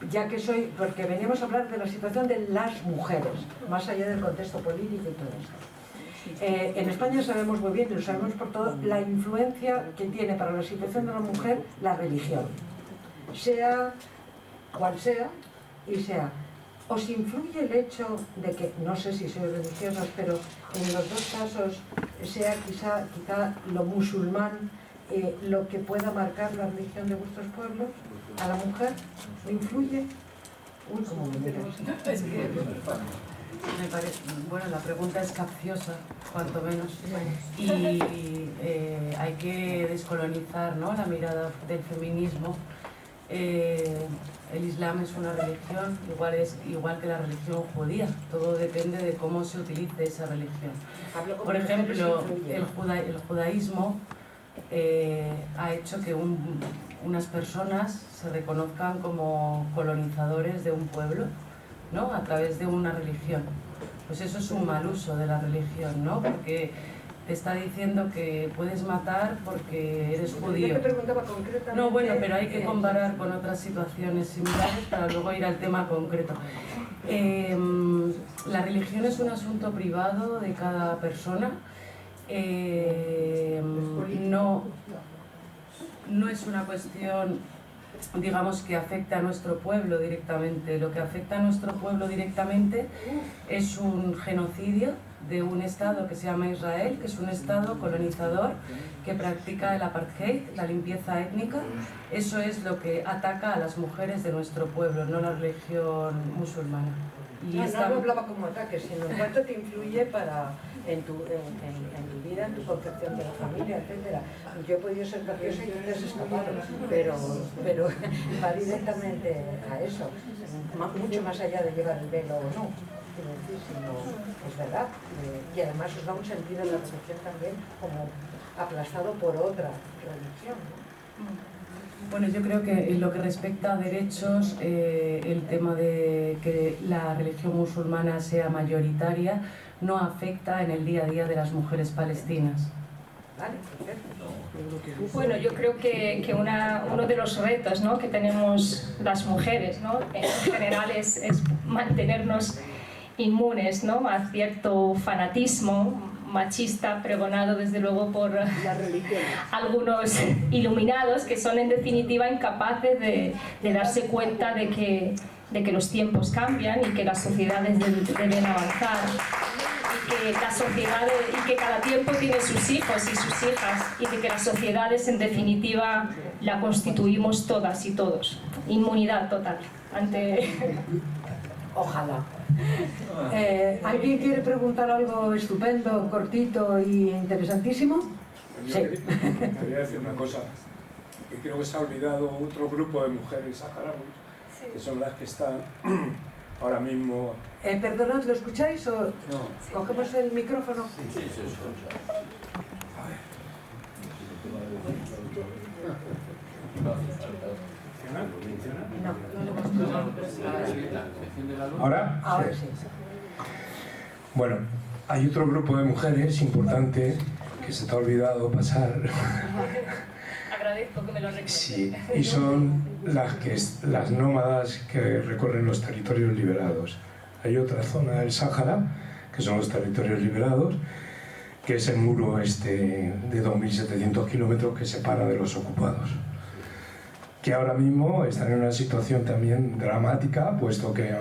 ya que porque veníamos a hablar de la situación de las mujeres, más allá del contexto político y todo esto. En España sabemos muy bien, y lo sabemos por todo, la influencia que tiene para la situación de la mujer la religión, sea cual sea, y sea... ¿Os influye el hecho de que, no sé si sois religiosos, pero en los dos casos sea quizá lo musulmán lo que pueda marcar la religión de vuestros pueblos? ¿A la mujer le influye? Uy, cómo me miras. Es que me parece, bueno, la pregunta es capciosa, cuanto menos, y hay que descolonizar, ¿no?, la mirada del feminismo. El Islam es una religión, igual que la religión judía. Todo depende de cómo se utilice esa religión. Por ejemplo, el judaísmo ha hecho que unas personas se reconozcan como colonizadores de un pueblo, ¿no?, a través de una religión. Pues eso es un mal uso de la religión, ¿no?, porque te está diciendo que puedes matar porque eres judío. Yo te preguntaba concretamente... No, bueno, pero hay que comparar con otras situaciones similares para luego ir al tema concreto. La religión es un asunto privado de cada persona. No es una cuestión, digamos, que afecta a nuestro pueblo directamente. Lo que afecta a nuestro pueblo directamente es un genocidio de un Estado que se llama Israel, que es un Estado colonizador que practica el apartheid, la limpieza étnica. Eso es lo que ataca a las mujeres de nuestro pueblo, no la religión musulmana. Y no hablaba como ataque, sino en cuánto te influye en tu vida, en tu concepción de la familia, etc. Yo he podido ser capciosa y tú te has escapado, pero va directamente a eso, mucho más allá de llevar el velo o no. Quiero decir, sino, es verdad, y además os da un sentido en la religión también como aplastado por otra religión, ¿no? Bueno, yo creo que en lo que respecta a derechos, el tema de que la religión musulmana sea mayoritaria no afecta en el día a día de las mujeres palestinas. Vale, perfecto. Bueno, yo creo que uno de los retos, ¿no?, que tenemos las mujeres, ¿no?, en general es mantenernos inmunes, ¿no?, a cierto fanatismo machista pregonado desde luego por algunos iluminados que son en definitiva incapaces de darse cuenta de que los tiempos cambian y que las sociedades deben avanzar y que cada tiempo tiene sus hijos y sus hijas y de que las sociedades en definitiva la constituimos todas y todos. Inmunidad total ante... Ojalá. ¿Alguien quiere preguntar algo estupendo, cortito y interesantísimo? Sí. Quería decir una cosa, que creo que se ha olvidado otro grupo de mujeres saharauis, que son las que están ahora mismo... Perdonad, ¿lo escucháis o cogemos el micrófono? ¿Ahora? Ahora sí. Bueno, hay otro grupo de mujeres importante que se te ha olvidado pasar. Agradezco que me lo recuerdes. Sí, y son las nómadas que recorren los territorios liberados. Hay otra zona del Sáhara, que son los territorios liberados, que es el muro este de 2.700 kilómetros que separa de los ocupados. Que ahora mismo están en una situación también dramática, puesto que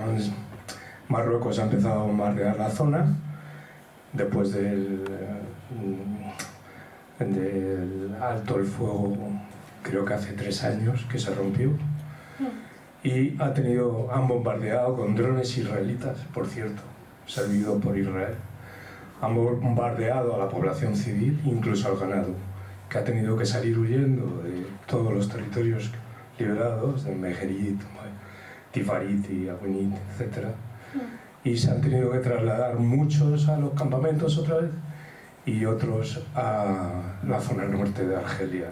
Marruecos ha empezado a bombardear la zona después del alto el fuego, creo que hace 3 años que se rompió, y han bombardeado con drones israelitas, por cierto, servido por Israel. Han bombardeado a la población civil, incluso al ganado, que ha tenido que salir huyendo de todos los territorios liberados, de Mejerit, Tifarit y Abuenit, etc. Y se han tenido que trasladar muchos a los campamentos otra vez y otros a la zona norte de Argelia.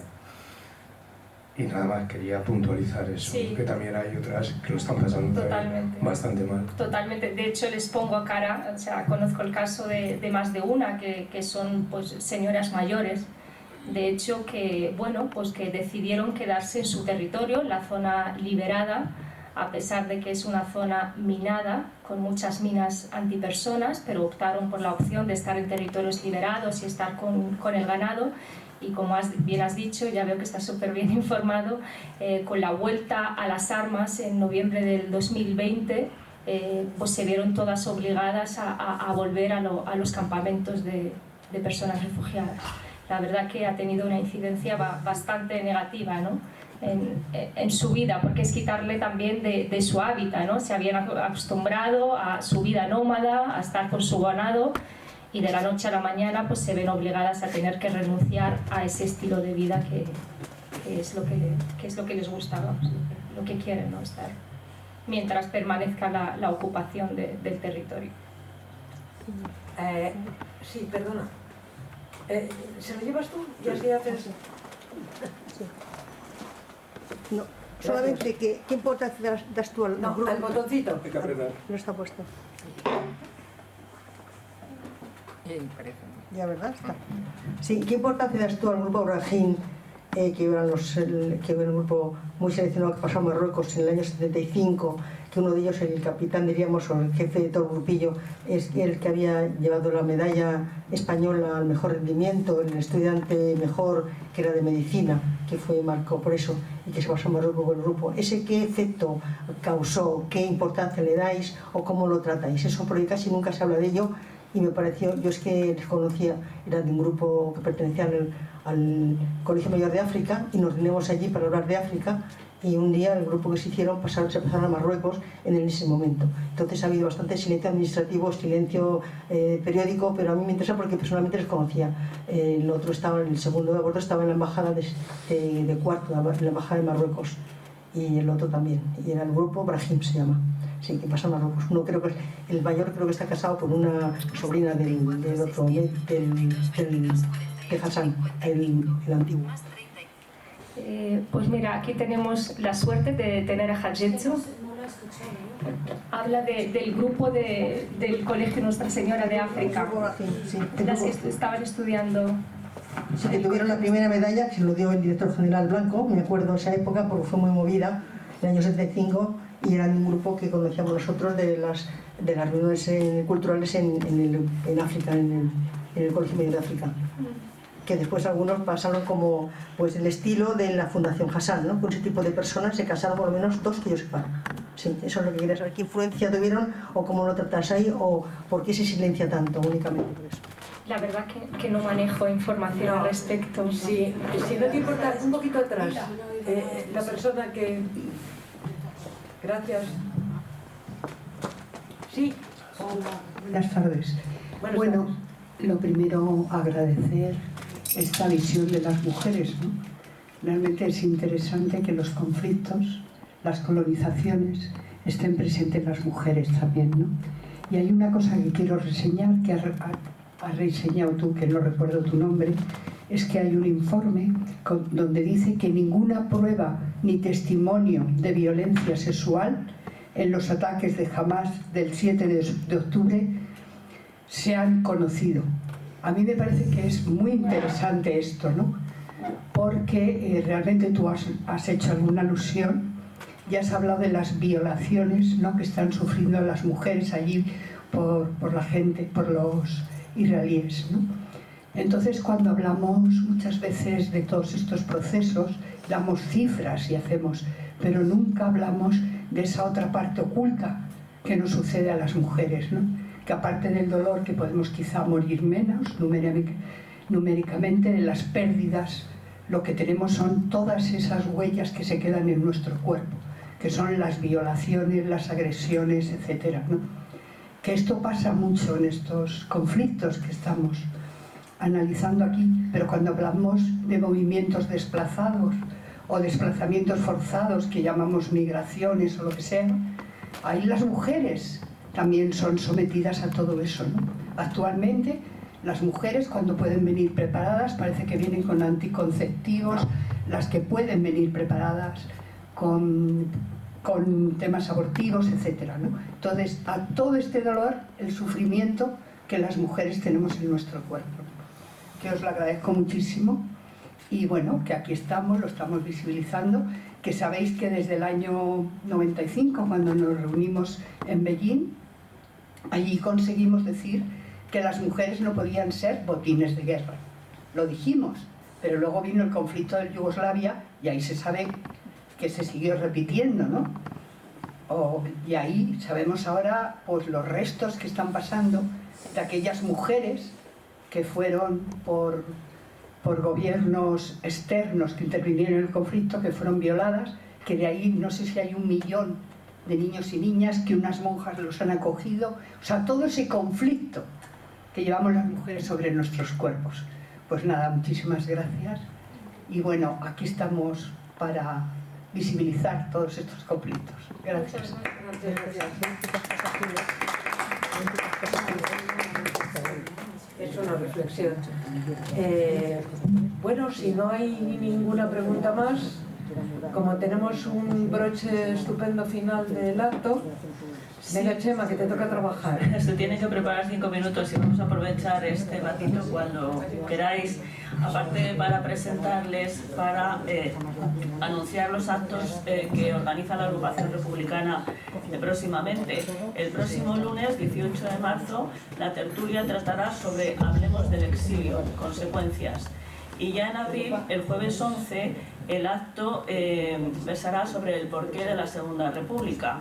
Y nada más, quería puntualizar eso, Sí. que también hay otras que lo están pasando bastante mal. Totalmente. De hecho, les pongo a cara, o sea, conozco el caso de más de una que son pues señoras mayores, de hecho, que bueno, pues que decidieron quedarse en su territorio, la zona liberada, a pesar de que es una zona minada, con muchas minas antipersonas, pero optaron por la opción de estar en territorios liberados y estar con el ganado. Y como bien has dicho, ya veo que estás súper bien informado, con la vuelta a las armas en noviembre del 2020, pues se vieron todas obligadas a volver a los campamentos de personas refugiadas. La verdad que ha tenido una incidencia bastante negativa, ¿no?, en su vida, porque es quitarle también de su hábitat, ¿no? Se habían acostumbrado a su vida nómada, a estar con su ganado, y de la noche a la mañana pues se ven obligadas a tener que renunciar a ese estilo de vida que es lo que les gusta, vamos, lo que quieren, ¿no?, estar mientras permanezca la ocupación del territorio. Sí, perdona. ¿Se lo llevas tú? Y así haces... No, solamente que, ¿qué importancia das tú al No, grupo? al botoncito. Hay que apretar. No está puesto. Ya, ¿verdad? Está. Sí, ¿qué importancia das tú al grupo Brahim, que era el grupo muy seleccionado que pasó a Marruecos en el año 75, que uno de ellos, el capitán, diríamos, o el jefe de todo el grupillo, es el que había llevado la medalla española al mejor rendimiento, el estudiante mejor, que era de medicina, que marcó por eso, y que se pasó a Marruecos con el grupo? ¿Ese qué efecto causó? ¿Qué importancia le dais? ¿O cómo lo tratáis? Eso, porque casi nunca se habla de ello. Y me pareció, yo es que les conocía, era de un grupo que pertenecía al Colegio Mayor de África, y nos reunimos allí para hablar de África, y un día el grupo que se hicieron se pasaron a Marruecos en ese momento. Entonces ha habido bastante silencio administrativo, silencio periódico, pero a mí me interesa porque personalmente les conocía. El otro estaba, el segundo de abordo estaba en la embajada de Cuarto, en la embajada de Marruecos, y el otro también, y era el grupo Brahim, se llama. Sí, que pasa a Marruecos. Uno creo que el mayor creo que está casado con una sobrina del otro, de Hassan, el antiguo. Pues mira, aquí tenemos la suerte de tener a Hadjetsu. Habla del grupo del Colegio Nuestra Señora de África, Sí, las que estaban estudiando. sí, que tuvieron la primera medalla, que se lo dio el director general Blanco, me acuerdo de esa época porque fue muy movida, en el año 75, y eran un grupo que conocíamos nosotros de las reuniones culturales en África, en el Colegio Medio de África. Que después algunos pasaron como pues el estilo de la Fundación Hassan, ¿no? Con ese tipo de personas se casaron por lo menos 2 que yo sepa. Sí, eso es lo que quería saber. ¿Qué influencia tuvieron o cómo lo tratas ahí o por qué se silencia tanto únicamente por eso? La verdad que no manejo información al respecto. Sí, si no te importa, un poquito atrás. La persona que... Gracias. Sí. Buenas tardes. Buenas Bueno, tardes. lo primero, agradecer esta visión de las mujeres, ¿no? Realmente es interesante que los conflictos, las colonizaciones, estén presentes las mujeres también, ¿no? Y hay una cosa que quiero reseñar, que has reseñado tú, que no recuerdo tu nombre, es que hay un informe donde dice que ninguna prueba ni testimonio de violencia sexual en los ataques de Hamás del 7 de octubre se han conocido. A mí me parece que es muy interesante esto, ¿no? Porque realmente tú has hecho alguna alusión y has hablado de las violaciones, ¿no?, que están sufriendo las mujeres allí por la gente, por los israelíes, ¿no? Entonces, cuando hablamos muchas veces de todos estos procesos, damos cifras y hacemos, pero nunca hablamos de esa otra parte oculta que nos sucede a las mujeres, ¿no? Que aparte del dolor, que podemos quizá morir menos numéricamente, de las pérdidas, lo que tenemos son todas esas huellas que se quedan en nuestro cuerpo, que son las violaciones, las agresiones, etcétera, ¿no? Que esto pasa mucho en estos conflictos que estamos analizando aquí, pero cuando hablamos de movimientos desplazados o desplazamientos forzados, que llamamos migraciones o lo que sea, ahí las mujeres también son sometidas a todo eso, ¿no? Actualmente las mujeres, cuando pueden venir preparadas, parece que vienen con anticonceptivos, las que pueden venir preparadas con temas abortivos, etcétera, ¿no? Entonces, a todo este dolor, el sufrimiento que las mujeres tenemos en nuestro cuerpo, que os lo agradezco muchísimo. Y bueno, que aquí estamos, lo estamos visibilizando, que sabéis que desde el año 95, cuando nos reunimos en Beijing, allí conseguimos decir que las mujeres no podían ser botines de guerra. Lo dijimos, pero luego vino el conflicto de Yugoslavia y ahí se sabe que se siguió repitiendo, ¿no? Y ahí sabemos ahora pues los restos que están pasando de aquellas mujeres que fueron por gobiernos externos que intervinieron en el conflicto, que fueron violadas, que de ahí no sé si hay 1 millón de niños y niñas, que unas monjas los han acogido, o sea, todo ese conflicto que llevamos las mujeres sobre nuestros cuerpos. Pues nada, muchísimas gracias. Y bueno, aquí estamos para visibilizar todos estos conflictos. Gracias. Es una reflexión. Bueno, si no hay ninguna pregunta más, como tenemos un broche estupendo final del acto, venga, Chema, que te toca trabajar. Se tiene que preparar 5 minutos y vamos a aprovechar este ratito cuando queráis, aparte para presentarles, para anunciar los actos que organiza la agrupación republicana próximamente. El próximo lunes, 18 de marzo, la tertulia tratará sobre Hablemos del exilio, consecuencias. Y ya en abril, el jueves 11, el acto versará sobre el porqué de la Segunda República.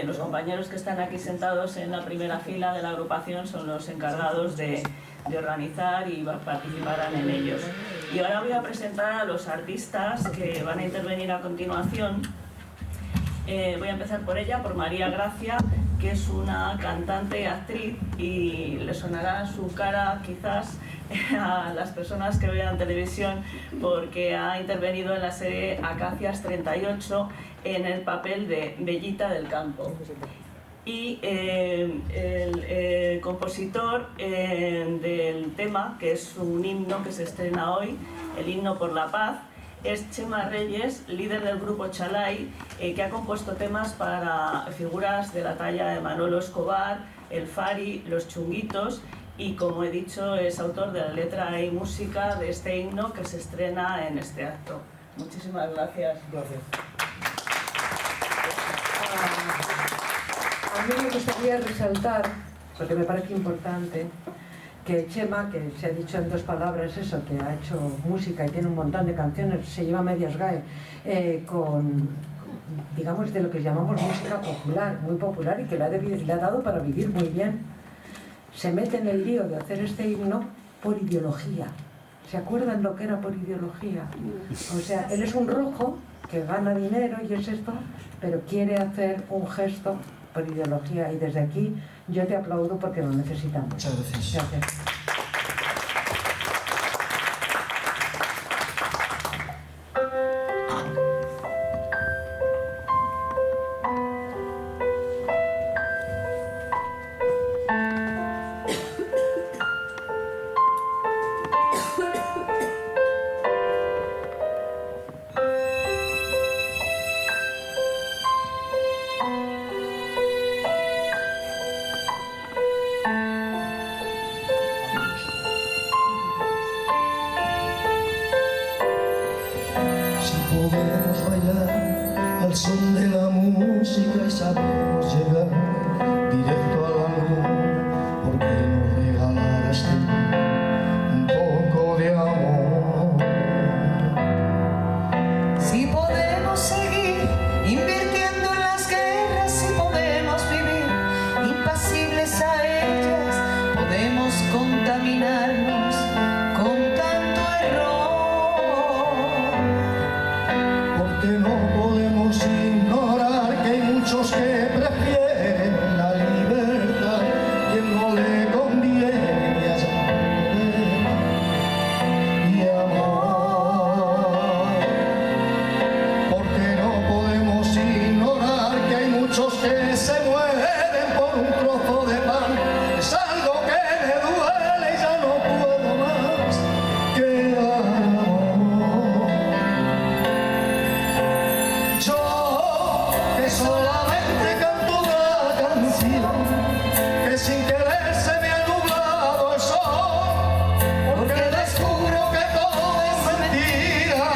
Los compañeros que están aquí sentados en la primera fila de la agrupación son los encargados de organizar y participarán en ellos. Y ahora voy a presentar a los artistas que van a intervenir a continuación. Voy a empezar por ella, por María Gracia, que es una cantante y actriz, y le sonará su cara quizás a las personas que vean televisión, porque ha intervenido en la serie Acacias 38 en el papel de Bellita del Campo. Y el compositor del tema, que es un himno que se estrena hoy, el himno por la paz, es Chema Reyes, líder del grupo Chalai, que ha compuesto temas para figuras de la talla de Manolo Escobar, El Fari, Los Chunguitos, y como he dicho es autor de la letra y música de este himno que se estrena en este acto. Muchísimas gracias. Gracias. A mí me gustaría resaltar, porque me parece importante, que Chema, que se ha dicho en 2 palabras eso, que ha hecho música y tiene un montón de canciones, se lleva medias GAE, con, digamos, de lo que llamamos música popular, muy popular, y que le ha dado para vivir muy bien. Se mete en el lío de hacer este himno por ideología. ¿Se acuerdan lo que era por ideología? O sea, él es un rojo que gana dinero y es esto, pero quiere hacer un gesto por ideología, y desde aquí yo te aplaudo porque lo necesitamos. Muchas gracias. Gracias. Si podemos bailar al son de la música y sabemos llegar directo a la luna, ¿por qué no regalarás tú un poco de amor? Si podemos seguir invirtiendo en las guerras, si podemos vivir impasibles a ellas, podemos contaminarnos con tanto error. Porque no podemos ignorar que hay muchos que prefieren la libertad, quien no le conviene que haya y amor. Porque no podemos ignorar que hay muchos que se mueren por un trozo de pan. Es algo que me duele y ya no puedo más que amor. Yo que solamente canto una canción que sin querer se me ha nublado el sol, porque descubro que todo es mentira.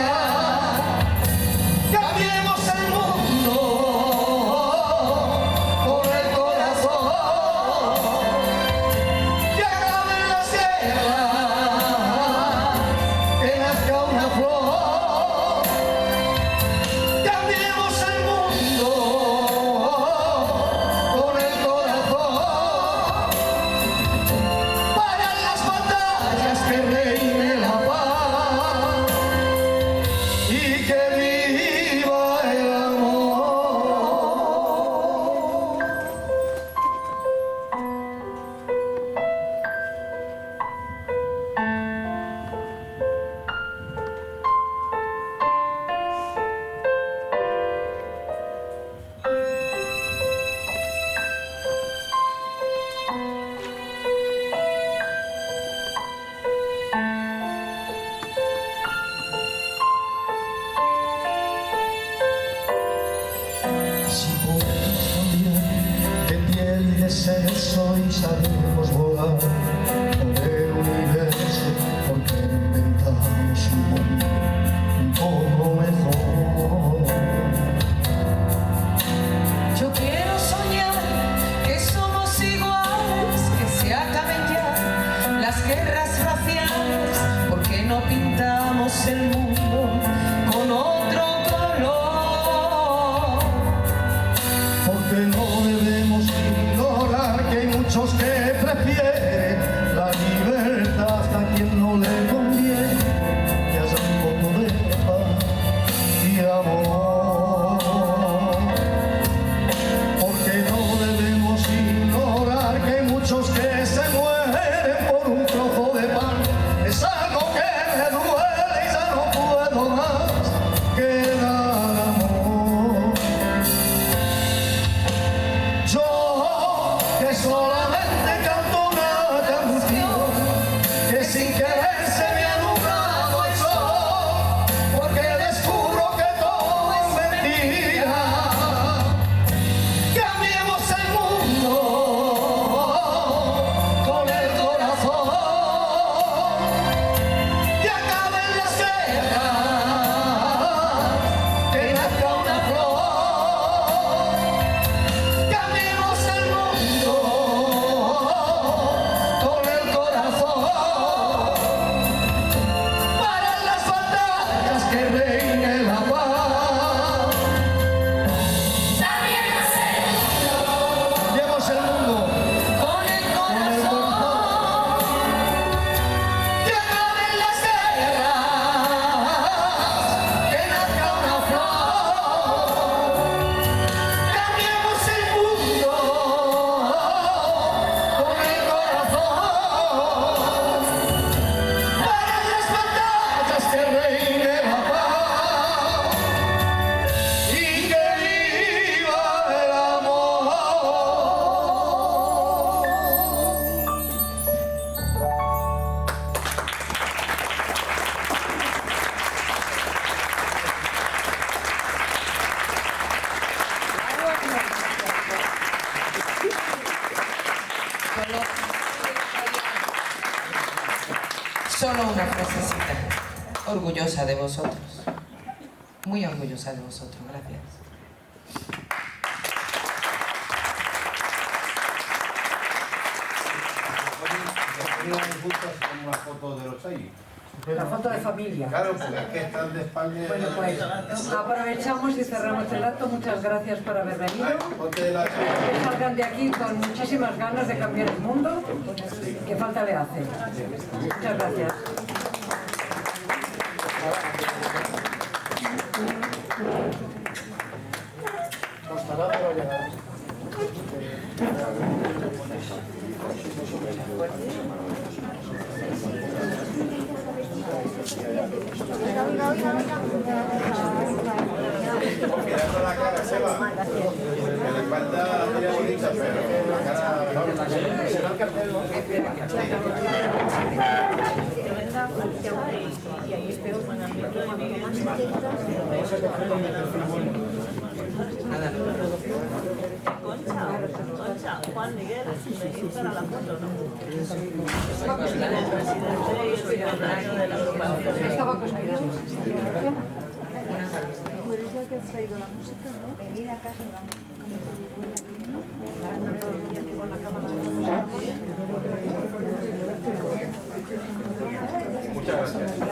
Cambiemos el mundo con el corazón, que acaben las guerras, que nazca una flor. Cambiemos el mundo con el corazón, para las batallas que reine la paz y que viva el amor. Si podemos cambiar de piel y de sexo y sabemos volar por el universo, ¿por qué no inventamos un mundo un poco mejor? Yo quiero soñar que somos iguales, que se acaben ya las guerras raciales, porque no pintamos el mundo con otro color. Porque no debemos ignorar que hay muchos que prefieren la libertad hasta quien no le conviene que haya un poco de paz y amor. Porque no debemos ignorar que hay muchos que se mueren por un trozo de pan. Es algo que me duele y ya no puedo más que dar amor. Yo que solamente canto una canción que sin querer se me ha nublado el sol, porque descubro que todo es mentira. Cambiemos el mundo con el corazón, que acaben las guerras, que nazca una flor. Cambiemos el mundo con el corazón, para las batallas que reine la paz. Cambiemos el mundo Con el corazón, que acaben las guerras, que nazca una flor. Cambiemos el mundo con el corazón, para las batallas que reine la paz y que viva el amor. solo una frasecita, orgullosa de vosotros. muy orgullosa de vosotros. Gracias. Una foto de los ahí. La foto de familia. Claro, porque es que están de espalda. Bueno, pues aprovechamos y cerramos el acto. Muchas gracias por haber venido. Que salgan de aquí con muchísimas ganas de cambiar el mundo. Que falta le hace. Muchas gracias. Mirando la cara, Seba. Que la espalda sería bonita, pero la cara... Se va el cartel, ¿no? Y ahí espero con ambiente Concha, Juan Miguel, venir para la foto, ¿no? El presidente y el secretario de la agrupación. Estaba conspirando. Por eso que has traído la música, ¿no? Venir a casa y vamos. Muchas gracias.